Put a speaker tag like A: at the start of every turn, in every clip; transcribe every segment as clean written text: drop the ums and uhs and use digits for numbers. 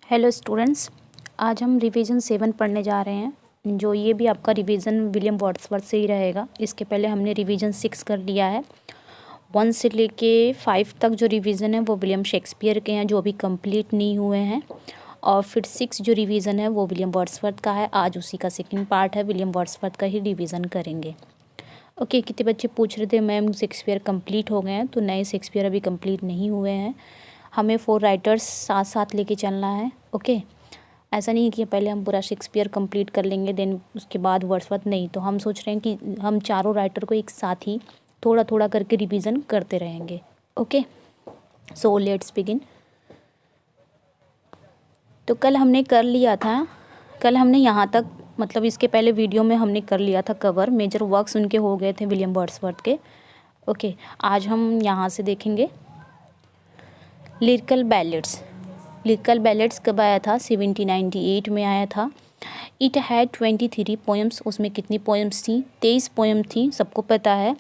A: Hello students, आज हम revision 7 पढ़ने जा रहे हैं। जो ये भी आपका रिवीजन विलियम वर्ड्सवर्थ से ही रहेगा। इसके पहले हमने रिवीजन 6 कर लिया है। 1 से लेके 5 तक जो रिवीजन है वो विलियम शेक्सपियर के हैं, जो अभी कंप्लीट नहीं हुए हैं। और फिर 6 जो रिवीजन है वो विलियम वर्ड्सवर्थ का है। आज उसी का सेकंड पार्ट है, विलियम वर्ड्सवर्थ का ही रिवीजन करेंगे। ओके, कितने बच्चे पूछ रहे थे मैम शेक्सपियर कंप्लीट हो गए हैं, तो नए शेक्सपियर अभी कंप्लीट नहीं हुए हैं। हमें 4 राइटर्स साथ साथ लेके चलना है। ओके, ऐसा नहीं है कि पहले हम पूरा शेक्सपियर कंप्लीट कर लेंगे देन उसके बाद वर्ड्सवर्थ, नहीं। तो हम सोच रहे हैं कि हम चारों राइटर को एक साथ ही थोड़ा थोड़ा करके रिवीजन करते रहेंगे। Okay, so let's begin. तो कल हमने कर लिया था, कल हमने यहाँ तक, मतलब इसके पहले वीडियो में हमने कर लिया था कवर। मेजर वर्क्स उनके हो गए थे विलियम वर्ड्सवर्थ के। ओके, आज हम यहाँ से देखेंगे लिरिकल बैलेड्स। लिरिकल बैलेड्स कब आया था? 1798 में आया था। It had 23 poems. उसमें कितनी पोएम्स थी? 23 पोएम थी, सबको पता है।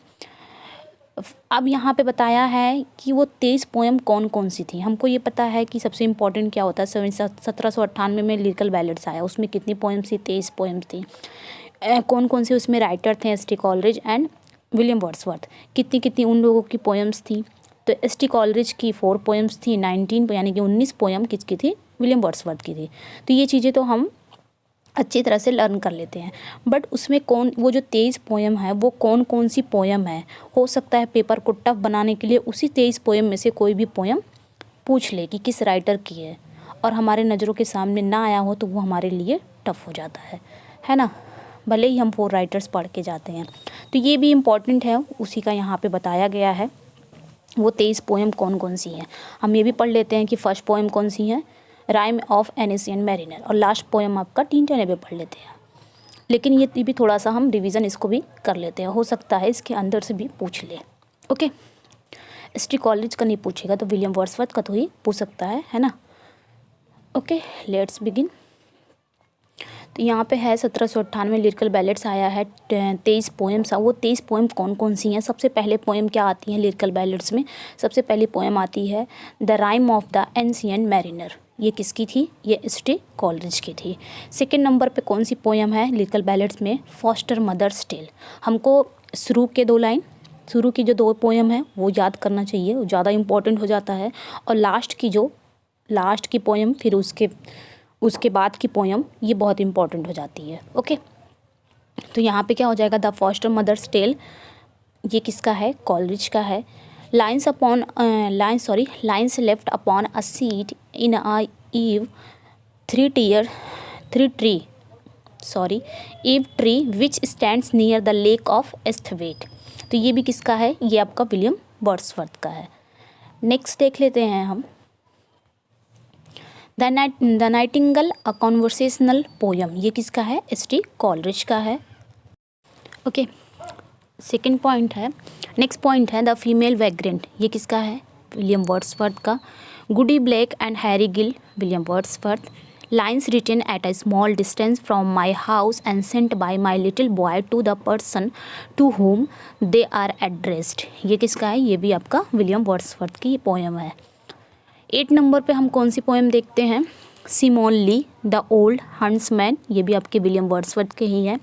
A: अब यहाँ पे बताया है कि वो 23 पोएम कौन कौन सी थी। हमको ये पता है कि सबसे इम्पोर्टेंट क्या होता है। 1798 में लिरिकल बैलेड्स आया, उसमें कितनी पोएम्स थी? 23 पोएम्स थी। कौन कौन से उसमें राइटर थे? S T Coleridge and William Wordsworth. कितनी कितनी उन लोगों की पोएम्स थी? तो एस टी कॉलरिज की 4 पोएम्स थी, 19 यानी कि 19 पोएम किसकी थी? विलियम वर्ड्सवर्थ की थी। तो ये चीज़ें तो हम अच्छी तरह से लर्न कर लेते हैं। बट उसमें कौन, वो जो 23 पोएम है वो कौन कौन सी पोएम है? हो सकता है पेपर को टफ बनाने के लिए उसी 23 पोएम में से कोई भी पोएम पूछ ले कि किस राइटर की है, और हमारे नज़रों के सामने ना आया हो तो वो हमारे लिए टफ हो जाता है ना। भले ही हम 4 राइटर्स पढ़ के जाते हैं। तो ये भी इम्पॉर्टेंट है, उसी का यहाँ पे बताया गया है वो 23 पोएम कौन कौन सी हैं। हम ये भी पढ़ लेते हैं कि फर्स्ट पोएम कौन सी है, rhyme of N Asian mariner, और लास्ट पोएम आपका टिनटिन पढ़ लेते हैं। लेकिन ये भी थोड़ा सा हम रिवीजन इसको भी कर लेते हैं, हो सकता है इसके अंदर से भी पूछ ले। ओके, एस टी कॉलरिज का नहीं पूछेगा तो विलियम वर्ड्सवर्थ का तो ही पूछ सकता है ना। Okay, let's begin. तो यहाँ पे है 1798 लिरिकल बैलेड्स आया है, 23 पोएम्स। वो 23 पोएम कौन कौन सी हैं? सबसे पहले पोएम क्या आती है लिरिकल बैलेड्स में? सबसे पहली पोएम आती है the rhyme of the ancient mariner. ये किसकी थी? ये एस टी कॉलरिज की थी। सेकेंड नंबर पे कौन सी पोएम है लिरिकल बैलेड्स में? Foster mother's tale. हमको शुरू के 2 लाइन, शुरू की जो 2 पोएम है वो याद करना चाहिए, वो ज़्यादा इंपॉर्टेंट हो जाता है। और लास्ट की पोएम, फिर उसके बाद की पोएम, ये बहुत इंपॉर्टेंट हो जाती है। ओके, तो यहाँ पे क्या हो जाएगा? द फॉस्टर मदर्स टेल, ये किसका है? कॉलरिज का है। Lines left upon a seat in a yew tree which stands near the lake of Esthwaite. तो ये भी किसका है? ये आपका विलियम वर्ड्सवर्थ का है। नेक्स्ट देख लेते हैं हम the nightingale a conversational poem. ये किसका है? एस टी कॉलरिज का है। ओके, सेकंड पॉइंट है, नेक्स्ट पॉइंट है द फीमेल वैग्रेंट। ये किसका है? विलियम वर्ड्सवर्थ का। Goody Blake and Harry Gill, William Wordsworth. Lines written at a small distance from my house and sent by my little boy to the person to whom they are addressed. ये किसका है? ये भी आपका William Wordsworth की poem है। 8 number पे हम कौन सी पोएम देखते हैं? Simon Lee the old huntsman. ये भी आपके विलियम वर्ड्सवर्थ के ही है।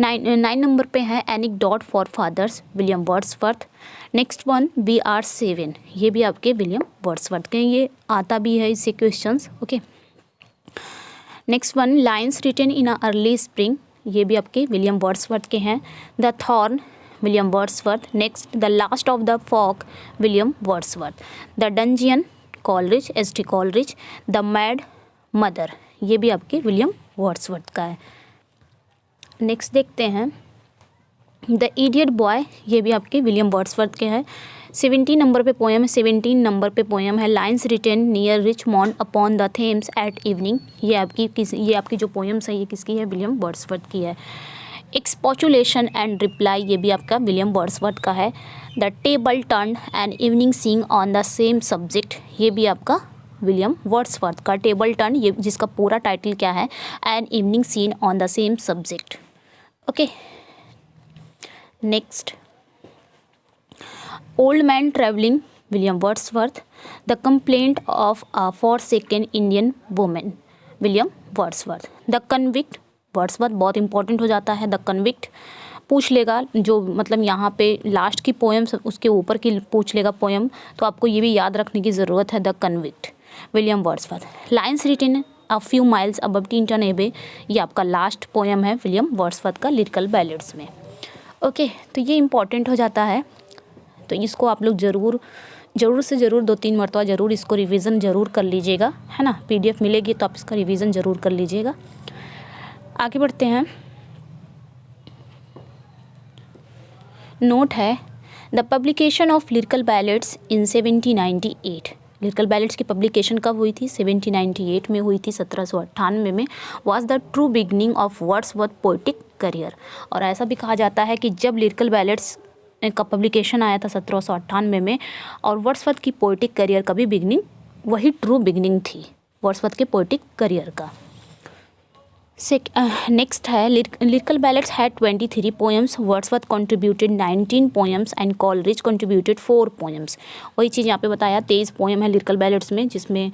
A: 9 नंबर पे है anecdote for fathers, William Wordsworth. Next one we are 7, ये भी आपके विलियम वर्ड्सवर्थ के, ये आता भी है इससे questions. Okay, next one lines written in a early spring, ये भी आपके विलियम वर्ड्सवर्थ के हैं। The thorn, William Wordsworth. Next the last of the flock, William Wordsworth. The dungeon, Coleridge, S T Coleridge. The mad mother, ये भी आपके William Wordsworth का है। नेक्स्ट देखते हैं द इडियट बॉय, ये भी आपके विलियम वर्ड्सवर्थ के हैं। 17 नंबर पे पोएम है, 17 नंबर पे पोएम है lines written near Richmond upon the Thames at evening. ये आपकी जो पोएम्स है ये किसकी है? विलियम वर्ड्सवर्थ की है। एक्सपोचुलेशन एंड रिप्लाई, ये भी आपका विलियम वर्ड्सवर्थ का है। The table turn and evening seeing on the same subject, ये भी आपका विलियम वर्ड्सवर्थ का। टेबल टर्न, ये जिसका पूरा टाइटल क्या है? An evening scene on the same subject. Okay, next old man travelling, William Wordsworth. The complaint of a forsaken Indian women, William Wordsworth. The convict, Wordsworth बहुत important हो जाता है। द कन्विक्ट पूछ लेगा, जो मतलब यहाँ पे लास्ट की पोएम्स उसके ऊपर की पूछ लेगा पोएम, तो आपको ये भी याद रखने की ज़रूरत है। The convict, William Wordsworth. Lines written a few miles above Tintern Abbey, ये आपका लास्ट पोएम है विलियम वर्ड्सवर्थ का लिरिकल बैलेड्स में। ओके, तो ये इम्पॉर्टेंट हो जाता है, तो इसको आप लोग ज़रूर से ज़रूर 2-3 मरतबा ज़रूर इसको रिवीजन ज़रूर कर लीजिएगा, है ना। पीडीएफ मिलेगी तो आप इसका रिवीजन ज़रूर कर लीजिएगा। आगे बढ़ते हैं। नोट है, the publication of lyrical ballads in 1798, lyrical ballads की पब्लिकेशन कब हुई थी? 1798 में हुई थी, 1798 में। Was the true beginning of Wordsworth poetic career. और ऐसा भी कहा जाता है कि जब लिरिकल बैलेड्स का पब्लिकेशन आया था 1798 में, और वर्ड्सवर्थ की पोएटिक करियर का भी बिगनिंग, वही ट्रू बिगनिंग थी वर्ड्सवर्थ के पोएटिक करियर का। नेक्स्ट है, lyrical ballads had 23 poems, Wordsworth contributed 19 poems and Coleridge contributed 4 poems. वही चीज़ यहाँ पे बताया, 23 पोएम है लिरिकल बैलेड्स में, जिसमें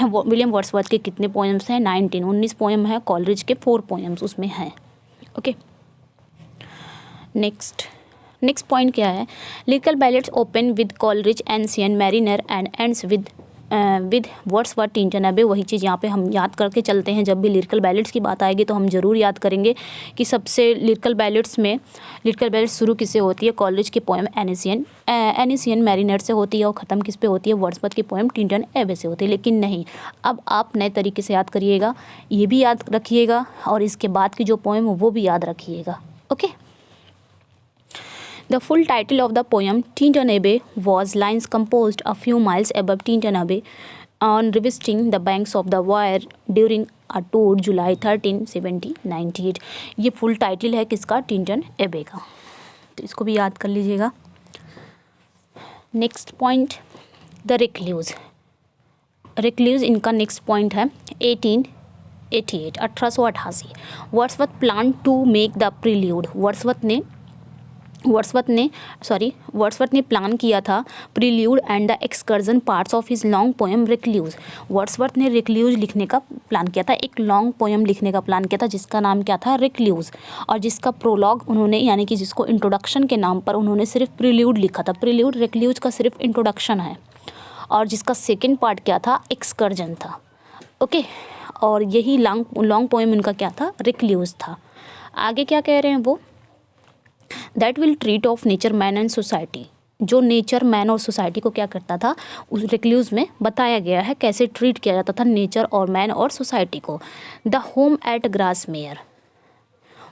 A: विलियम वर्ड्सवर्थ के कितने पोएम्स हैं? 19 पोएम है, कॉलरिज के 4 पोएम्स उसमें हैं। ओके, नेक्स्ट पॉइंट क्या है? Lyrical ballads open with Coleridge ancient mariner and ends with Wordsworth Tintern एबे। वही चीज़ यहाँ पे हम याद करके चलते हैं, जब भी लिरिकल बैलेड्स की बात आएगी तो हम ज़रूर याद करेंगे कि सबसे लिरिकल बैलेड्स शुरू किससे होती है? कॉलरिज की पोएम एनिशियन मैरिनर से होती है, और ख़त्म किस पे होती है? वर्ड्सवर्थ की पोएम टिंटन एबे से होती है। लेकिन नहीं, अब आप नए तरीके से याद करिएगा, ये भी याद रखिएगा और इसके बाद की जो पोएम वो भी याद रखिएगा। Okay, the full title of the poem Tinton Abbey was lines composed a few miles above Tinton Abbey on revisiting the banks of the Wye during a tour July 13, 1798। ये फुल टाइटल है किसका? Tintern एबे का, तो इसको भी याद कर लीजिएगा। नेक्स्ट पॉइंट, द रिक्ल्यूज इनका नेक्स्ट पॉइंट है। 1888 Wordsworth plan to make the prelude. Wordsworth ने प्लान किया था prelude and the excursion parts of his long poem recluse. Wordsworth ने रिक्ल्यूज लिखने का प्लान किया था, एक लॉन्ग पोएम लिखने का प्लान किया था जिसका नाम क्या था? रिक्ल्यूज। और जिसका प्रोलॉग उन्होंने, यानी कि जिसको इंट्रोडक्शन के नाम पर उन्होंने सिर्फ प्रील्यूड लिखा था। प्रील्यूड रिक्ल्यूज का सिर्फ इंट्रोडक्शन है, और जिसका सेकेंड पार्ट क्या था? एक्सकर्जन था। ओके, और यही लॉन्ग पोएम उनका क्या था? रिक्ल्यूज था। आगे क्या कह रहे हैं वो? That will treat of nature, man and society. जो नेचर, मैन और सोसाइटी को क्या करता था, उस रिक्ल्यूज में बताया गया है कैसे ट्रीट किया जाता था नेचर और मैन और सोसाइटी को। The home at Grasmere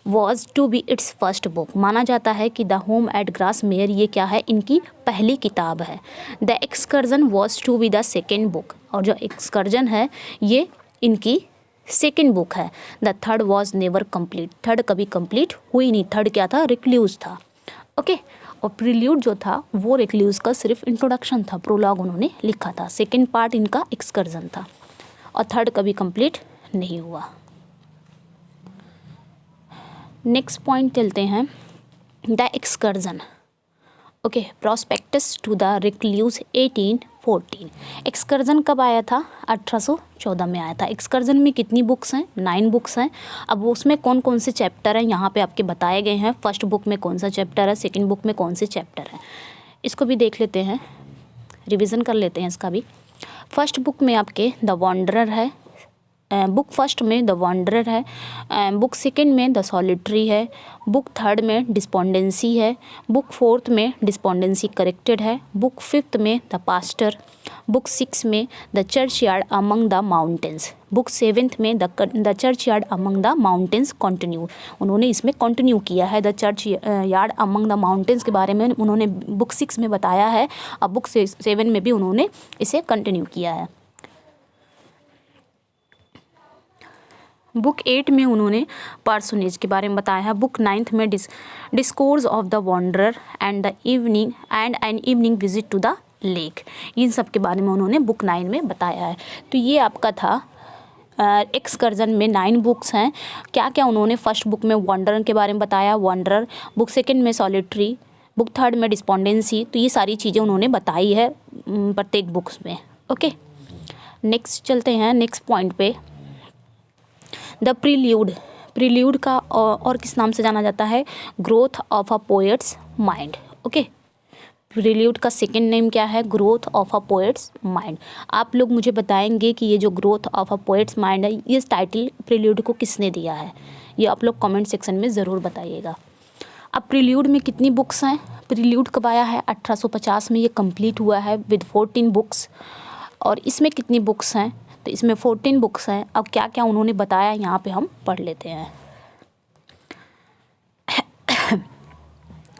A: was to be its first book. माना जाता है कि द होम एट ग्रासमेयर ये क्या है? इनकी पहली किताब है। The excursion was to be the second book, और जो एक्सकर्जन है ये इनकी सेकेंड बुक है। The third was never complete, third कभी कंप्लीट हुई नहीं। थर्ड क्या था? रिक्ल्यूज था। ओके, और प्रील्यूड जो था वो रिक्ल्यूज का सिर्फ इंट्रोडक्शन था, प्रोलॉग उन्होंने लिखा था। सेकेंड पार्ट इनका एक्सकर्जन था, और थर्ड कभी कंप्लीट नहीं हुआ। नेक्स्ट पॉइंट चलते हैं, the excursion. Okay, prospectus to the recluse 1814। Excursion कब आया था? 1814 में आया था। एक्सकर्जन में कितनी बुक्स हैं? 9 बुक्स हैं। अब उसमें कौन कौन से चैप्टर हैं यहाँ पे आपके बताए गए हैं। फर्स्ट बुक में कौन सा चैप्टर है, सेकंड बुक में कौन से चैप्टर हैं, इसको भी देख लेते हैं, रिवीजन कर लेते हैं इसका भी। फर्स्ट बुक में आपके द वॉन्डरर है, बुक फर्स्ट में द वॉन्डरर है, बुक सेकंड में द सॉलिटरी है, बुक थर्ड में डिस्पोंडेंसी है, बुक फोर्थ में डिस्पोंडेंसी करेक्टेड है, बुक फिफ्थ में द पास्टर, बुक सिक्स में the church yard among the mountains, book seventh में the church yard among the mountains continue. उन्होंने इसमें कंटिन्यू किया है the church yard among the mountains के बारे में उन्होंने बुक 6 में बताया है, अब बुक 7 में भी उन्होंने इसे कंटिन्यू किया है। बुक 8 में उन्होंने पर्सोनेज के बारे में बताया है। बुक 9 में discourse of the wanderer and an evening visit to the lake, इन सब के बारे में उन्होंने बुक 9 में बताया है। तो ये आपका था एक्सकर्जन में 9 बुक्स हैं। क्या क्या उन्होंने फर्स्ट बुक में वॉन्डरर के बारे में बताया, वॉन्डरर, बुक सेकंड में सॉलिटरी, बुक थर्ड में डिस्पोंडेंसी। तो ये सारी चीज़ें उन्होंने बताई है प्रत्येक बुक्स में। ओके, नेक्स्ट चलते हैं नेक्स्ट पॉइंट पे। द प्रील्यूड, प्रील्यूड का और किस नाम से जाना जाता है? Growth of a poets mind. Okay, prelude का सेकंड नेम क्या है? Growth of a poets mind. आप लोग मुझे बताएंगे कि ये जो growth of a poets mind है, ये टाइटल प्रील्यूड को किसने दिया है? ये आप लोग कमेंट सेक्शन में ज़रूर बताइएगा। अब प्रील्यूड में कितनी बुक्स हैं? प्रील्यूड कब आया है? 1850 में ये कंप्लीट हुआ है विद 14 बुक्स। और इसमें कितनी बुक्स हैं? तो इसमें 14 बुक्स हैं। अब क्या क्या उन्होंने बताया यहाँ पे हम पढ़ लेते हैं।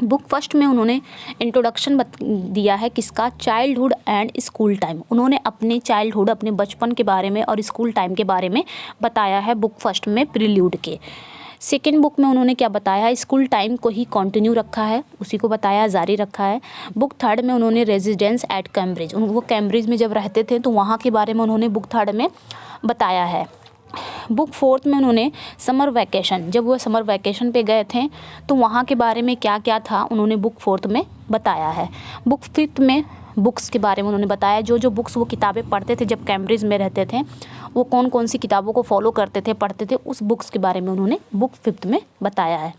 A: बुक फर्स्ट में उन्होंने इंट्रोडक्शन दिया है किसका? Childhood and school time. उन्होंने अपने चाइल्डहुड, अपने बचपन के बारे में और स्कूल टाइम के बारे में बताया है बुक फर्स्ट में प्रील्यूड के। सेकेंड बुक में उन्होंने क्या बताया? स्कूल टाइम को ही कंटिन्यू रखा है, उसी को बताया, जारी रखा है। बुक थर्ड में उन्होंने रेजिडेंस एट कैम्ब्रिज, वो कैम्ब्रिज में जब रहते थे तो वहाँ के बारे में उन्होंने बुक थर्ड में बताया है। बुक फोर्थ में उन्होंने समर वैकेशन, जब वो समर वैकेशन पे गए थे तो वहाँ के बारे में क्या क्या था उन्होंने बुक फोर्थ में बताया है। बुक फिफ्थ में बुक्स के बारे में उन्होंने बताया, जो जो बुक्स वो किताबें पढ़ते थे जब कैम्ब्रिज में रहते थे, वो कौन कौन सी किताबों को फॉलो करते थे, पढ़ते थे, उस बुक्स के बारे में उन्होंने बुक फिफ्थ में बताया है।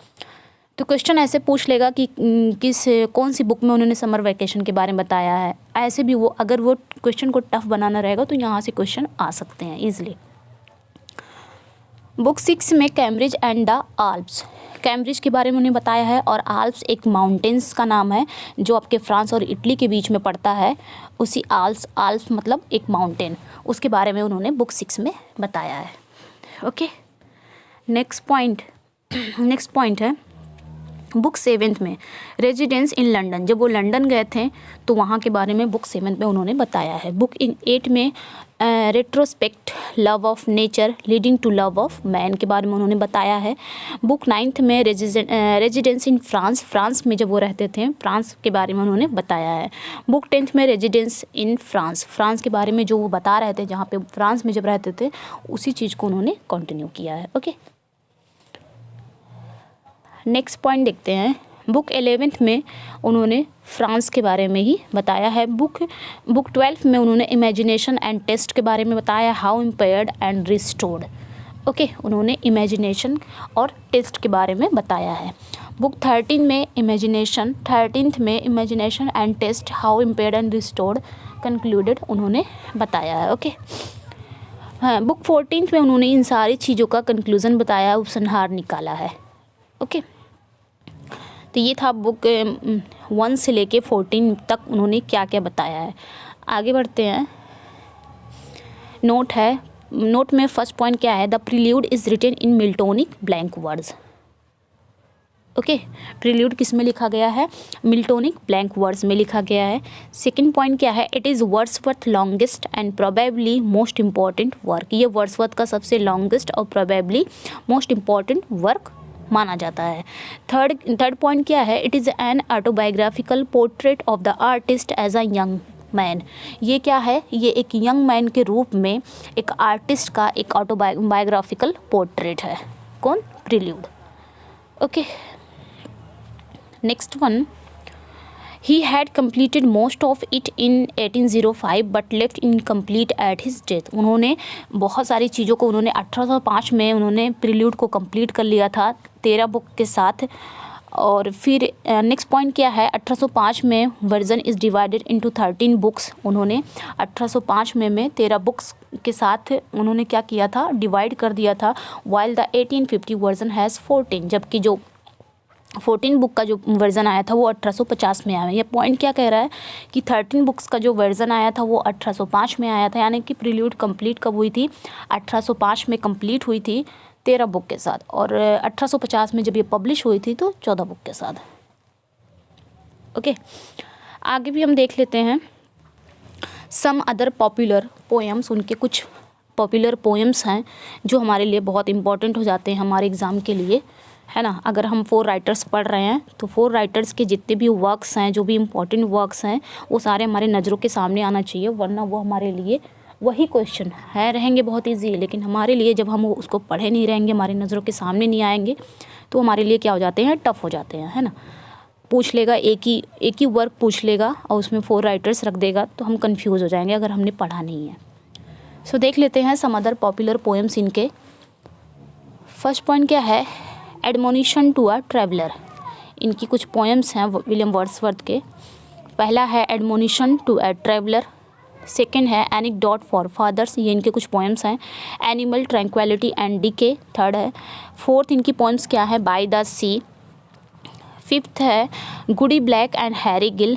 A: तो क्वेश्चन ऐसे पूछ लेगा कि कौन सी बुक में उन्होंने समर वैकेशन के बारे में बताया है। ऐसे भी वो, अगर वो क्वेश्चन को टफ बनाना रहेगा तो यहाँ से क्वेश्चन आ सकते हैं ईजिली। बुक 6 में Cambridge and the Alps, Cambridge के बारे में उन्हें बताया है। और आल्प्स एक माउंटेन्स का नाम है जो आपके फ्रांस और इटली के बीच में पड़ता है, उसी आल्प्स मतलब एक माउंटेन, उसके बारे में उन्होंने बुक 6 में बताया है। ओके, नेक्स्ट पॉइंट है बुक 7 में रेजिडेंस इन लंदन, जब वो लंदन गए थे तो वहाँ के बारे में बुक 7 में उन्होंने बताया है। बुक 8 में retrospect love of nature leading to love of man के बारे में उन्होंने बताया है। बुक 9 में रेजिडेंस इन फ्रांस, फ्रांस में जब वो रहते थे फ्रांस के बारे में उन्होंने बताया है। बुक 10 में रेजिडेंस इन फ्रांस, फ्रांस के बारे में जो वो बता रहे थे, जहाँ पे फ्रांस में जब रहते थे उसी चीज़ को उन्होंने कंटिन्यू किया है। ओके, नेक्स्ट पॉइंट देखते हैं। बुक 11 में उन्होंने फ्रांस के बारे में ही बताया है। बुक 12 में उन्होंने इमेजिनेशन एंड टेस्ट के बारे में बताया, how impaired and restored. Okay, उन्होंने इमेजिनेशन और टेस्ट के बारे में बताया है। बुक 13 में imagination and taste, how impaired and restored concluded उन्होंने बताया है। ओके, हाँ, बुक 14 में उन्होंने इन सारी चीज़ों का कंक्लूज़न बताया, उपसंहार निकाला है। ओके, तो ये था बुक 1 से लेके 14 तक उन्होंने क्या क्या बताया है। आगे बढ़ते हैं। नोट में फर्स्ट पॉइंट क्या है? The prelude is written in Miltonic blank words. Okay, prelude किस में लिखा गया है? मिल्टोनिक ब्लैंक वर्ड्स में लिखा गया है। सेकंड पॉइंट क्या है? It is Wordsworth longest and probably most important work. ये वर्ड्सवर्थ का सबसे लॉन्गेस्ट और प्रोबेबली मोस्ट इम्पॉर्टेंट वर्क माना जाता है। थर्ड पॉइंट क्या है? It is an autobiographical portrait of the artist as a young man. ये क्या है? ये एक यंग मैन के रूप में एक आर्टिस्ट का एक ऑटोबायोग्राफिकल पोर्ट्रेट है। कौन? Prelude. Okay, next one, he had completed most of it in 1805 but left incomplete at his death। उन्होंने बहुत सारी चीज़ों को उन्होंने 1805 में उन्होंने प्रील्यूड को कंप्लीट कर लिया था 13 बुक के साथ। और फिर नेक्स्ट पॉइंट क्या है? 1805 में version is divided into 13 books. उन्होंने 1805 में 13 बुक्स के साथ उन्होंने क्या किया था? डिवाइड कर दिया था। वाइल द 1850 वर्जन हैज़ 14, जबकि जो 14 बुक का जो वर्ज़न आया था वो 1850 में आया है। ये पॉइंट क्या कह रहा है कि 13 बुक्स का जो वर्ज़न आया था वो 1805 में आया था, यानी कि प्रील्यूड कंप्लीट कब हुई थी? 1805 में कंप्लीट हुई थी 13 बुक के साथ, और 1850 में जब ये पब्लिश हुई थी तो 14 बुक के साथ। ओके, आगे भी हम देख लेते हैं। सम अदर पॉपुलर पोएम्स, उनके कुछ पॉपुलर पोएम्स हैं जो हमारे लिए बहुत इंपॉर्टेंट हो जाते हैं हमारे एग्ज़ाम के लिए, है ना। अगर हम 4 राइटर्स पढ़ रहे हैं तो 4 राइटर्स के जितने भी वर्क्स हैं, जो भी इम्पोर्टेंट वर्क्स हैं, वो सारे हमारे नज़रों के सामने आना चाहिए, वरना वो हमारे लिए वही क्वेश्चन है रहेंगे बहुत ईजी, लेकिन हमारे लिए जब हम उसको पढ़े नहीं रहेंगे, हमारे नज़रों के सामने नहीं आएंगे, तो हमारे लिए क्या हो जाते हैं? टफ़ हो जाते हैं, है ना। पूछ लेगा, एक ही वर्क पूछ लेगा और उसमें 4 राइटर्स रख देगा, तो हम कंफ्यूज हो जाएंगे अगर हमने पढ़ा नहीं है। सो देख लेते हैं सम अदर पॉपुलर पोएम्स इनके। फर्स्ट पॉइंट क्या है, एडमोनिशन टू अ ट्रैवलर। इनकी कुछ पोएम्स हैं विलियम वर्ड्सवर्थ के। पहला है admonition to a traveller, second है एनेक्डोट फॉर फादर्स, ये इनके कुछ पोएम्स हैं। Animal tranquillity and decay third है। फोर्थ इनकी पोएम्स क्या है, बाय द सी। फिफ्थ है Goody Blake and Harry Gill.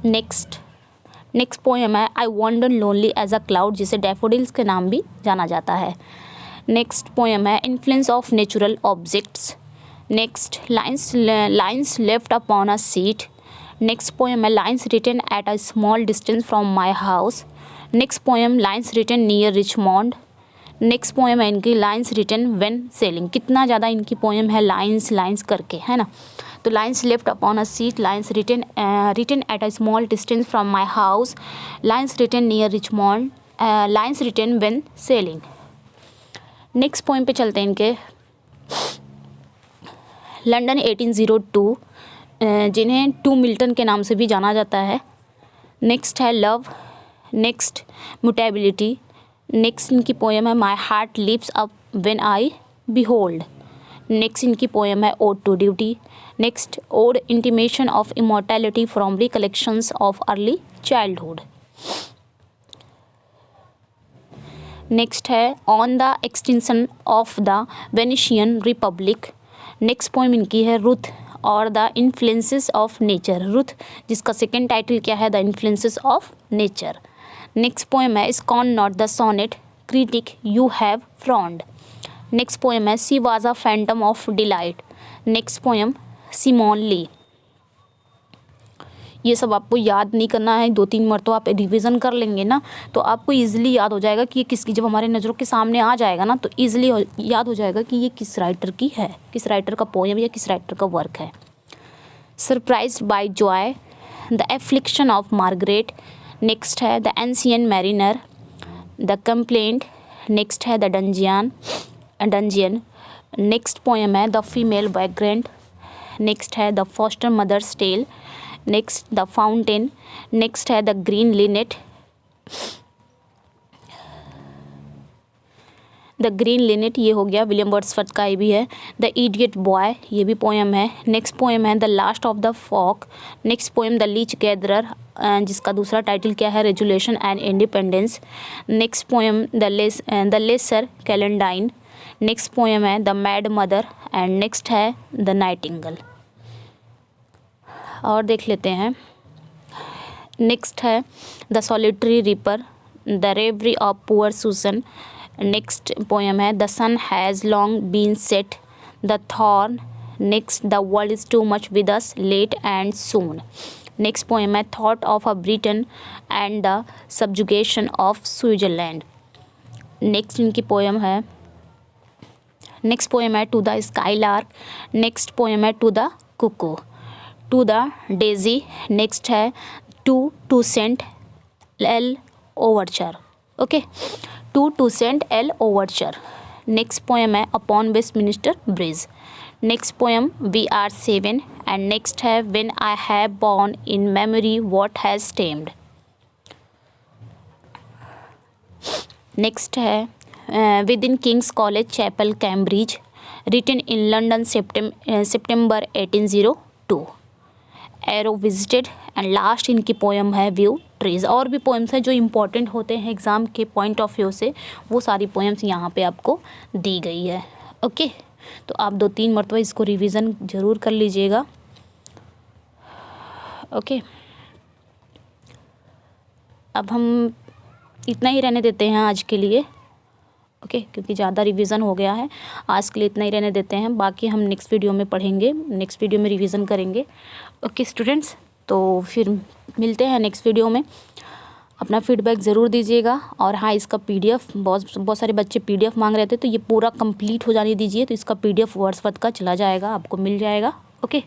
A: Next poem है I wander lonely as a cloud, जिसे डैफोडिल्स के नाम भी जाना जाता है। नेक्स्ट पोएम है influence of natural objects. Next lines left upon a seat. Next poem है lines written at a small distance from my house. Next poem lines written near Richmond. Next poem है इनकी lines written when selling. कितना ज़्यादा इनकी poem है lines करके, है ना। तो lines left upon a seat, lines written at a small distance from my house, lines written near Richmond, lines written when sailing. Next poem पे चलते हैं इनके। लंदन 1802, जिन्हें टू मिल्टन के नाम से भी जाना जाता है। नेक्स्ट है लव। Next mutability. नेक्स्ट इनकी पोएम है my heart leaps up when I behold. Next इनकी पोएम है ode to duty. Next ode intimation of immortality from recollections of early childhood. Next है on the extension of the Venetian republic. Next poem इनकी है Ruth और the influences of nature. Ruth जिसका second title क्या है, the influences of nature. Next poem है scorn not the sonnet critic you have frowned. Next poem है she was a phantom of delight. Next poem Simon Lee. ये सब आपको याद नहीं करना है, 2-3 बार तो आप रिवीजन कर लेंगे ना, तो आपको इजीली याद हो जाएगा कि ये किसकी, जब हमारे नज़रों के सामने आ जाएगा ना तो इजीली याद हो जाएगा कि ये किस राइटर की है, किस राइटर का पोएम या किस राइटर का वर्क है। Surprised by joy, the affliction of Margaret. Next है the ancient mariner, the complaint. Next है द डंजियन। नेक्स्ट पोएम है द फीमेल वैग्रेंट। नेक्स्ट है the foster mother's tale. Next the fountain. Next है the green linnet. The green linnet ये हो गया, William Wordsworth का ये भी है। द इडियट बॉय ये भी पोएम है। नेक्स्ट पोएम है the last of the flock. Next poem the leech gatherer, जिसका दूसरा टाइटल क्या है, resolution and independence. Next poem the lesser celandine. Next poem है the mad mother and next है द नाइटिंगेल। और देख लेते हैं। नेक्स्ट है the solitary reaper, the reverie of poor Susan. Next poem है the sun has long been set, the thorn. Next the world is to much with us late and soon. Next poem है thought of a Britain and the subjugation of Switzerland. Next इनकी poem है to the skylark. Next poem है to the cuckoo, to the daisy. Next है to saint L'Ouverture. Okay, to saint L'Ouverture. Next poem है upon Westminster bridge. Next poem we are seven and next है when I have borne in memory what has tamed. Next है within King's College Chapel Cambridge, written in London September 1802। Yarrow visited and last इनकी poem है yew trees. और भी poems हैं जो important होते हैं एग्ज़ाम के पॉइंट ऑफ व्यू से, वो सारी पोएम्स यहाँ पे आपको दी गई है। ओके, तो आप 2-3 मरतबा इसको रिवीजन ज़रूर कर लीजिएगा। ओके, अब हम इतना ही रहने देते हैं आज के लिए। ओके, क्योंकि ज़्यादा रिवीजन हो गया है, आज के लिए इतना ही रहने देते हैं। बाकी हम नेक्स्ट वीडियो में पढ़ेंगे, नेक्स्ट वीडियो में रिवीजन करेंगे। ओके स्टूडेंट्स, तो फिर मिलते हैं नेक्स्ट वीडियो में। अपना फीडबैक ज़रूर दीजिएगा। और हाँ, इसका PDF बहुत सारे बच्चे PDF मांग रहे थे, तो ये पूरा कंप्लीट हो जाने दीजिए, तो इसका PDF वर्ड्सवर्थ का चला जाएगा, आपको मिल जाएगा। ओके,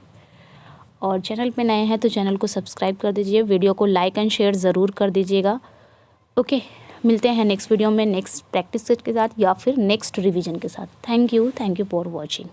A: और चैनल पे नए हैं तो चैनल को सब्सक्राइब कर दीजिए, वीडियो को लाइक एंड शेयर ज़रूर कर दीजिएगा। ओके, मिलते हैं नेक्स्ट वीडियो में नेक्स्ट प्रैक्टिस के साथ या फिर नेक्स्ट रिवीजन के साथ। Thank you for watching.